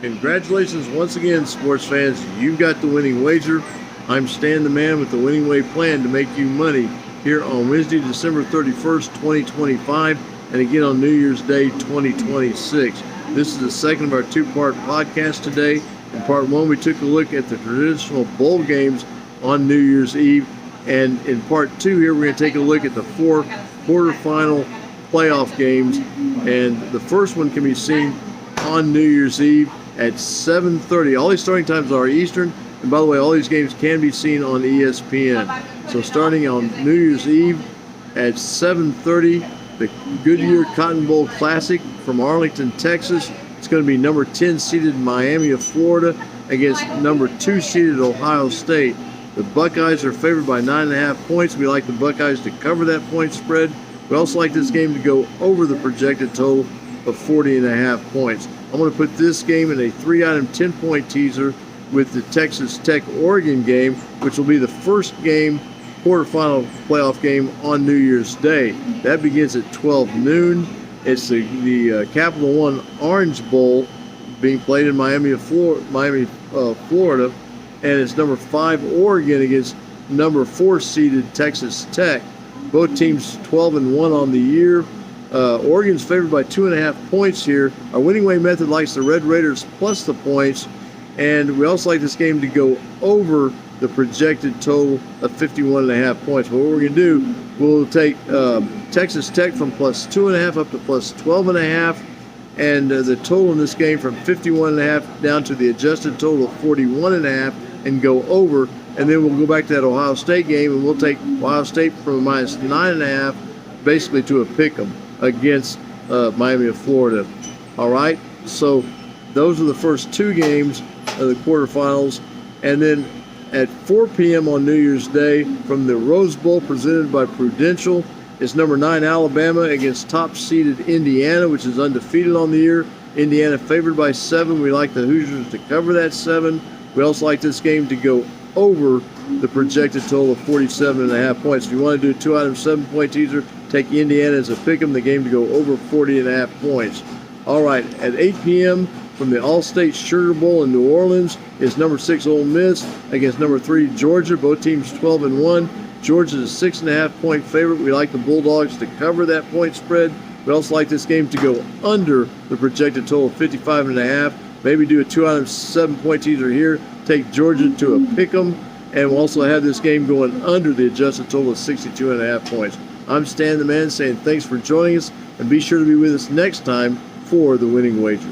Congratulations once again, sports fans. You've got the winning wager. I'm Stan the Man with the Winning Way plan to make you money here on Wednesday, December 31st, 2025, and again on New Year's Day, 2026. This is the second of our two-part podcast today. In part one, we took a look at the traditional bowl games on New Year's Eve. And in part two here, we're going to take a look at the four quarterfinal playoff games. And the first one can be seen on New Year's Eve at 7:30. All these starting times are Eastern. And by the way, all these games can be seen on ESPN. So starting on New Year's Eve at 7:30, the Goodyear Cotton Bowl Classic from Arlington, Texas. It's going to be number 10 seeded Miami of Florida against number 2 seeded Ohio State. The Buckeyes are favored by 9.5 points. We like the Buckeyes to cover that point spread. We also like this game to go over the projected total of 40.5 points. I'm going to put this game in a 3-item 10-point teaser with the Texas Tech-Oregon game, which will be the first game, quarterfinal playoff game on New Year's Day. That begins at 12 noon. It's the Capital One Orange Bowl being played in Miami, Florida, and it's number 5 Oregon against number 4 seeded Texas Tech. Both teams 12-1 on the year. Oregon's favored by 2.5 points here. Our winning way method likes the Red Raiders plus the points, and we also like this game to go over the projected total of 51.5 points. But what we're going to do, we'll take Texas Tech from plus 2.5 up to plus 12.5, and the total in this game from 51.5 down to the adjusted total of 41.5, and go over. And then we'll go back to that Ohio State game, and we'll take Ohio State from a minus 9.5, basically to a pick 'em against Miami of Florida. All right, so those are the first two games of the quarterfinals. And then at 4 p.m. on New Year's Day from the Rose Bowl presented by Prudential, it's number 9 Alabama against top-seeded Indiana, which is undefeated on the year. Indiana favored by 7. We like the Hoosiers to cover that 7. We also like this game to go over the projected total of 47.5 points. If you want to do a 2-item 7-point teaser, take Indiana as a pick-em, the game to go over 40.5 points. All right, at 8 p.m. from the All-State Sugar Bowl in New Orleans is number 6 Ole Miss against number 3 Georgia. Both teams 12-1. Georgia's a 6.5-point favorite. We like the Bulldogs to cover that point spread. We also like this game to go under the projected total of 55.5. Maybe do a 2-item 7-point teaser here. Take Georgia to a pick 'em, and we'll also have this game going under the adjusted total of 62.5 points. I'm Stan the Man saying thanks for joining us, and be sure to be with us next time for the Winning Wager.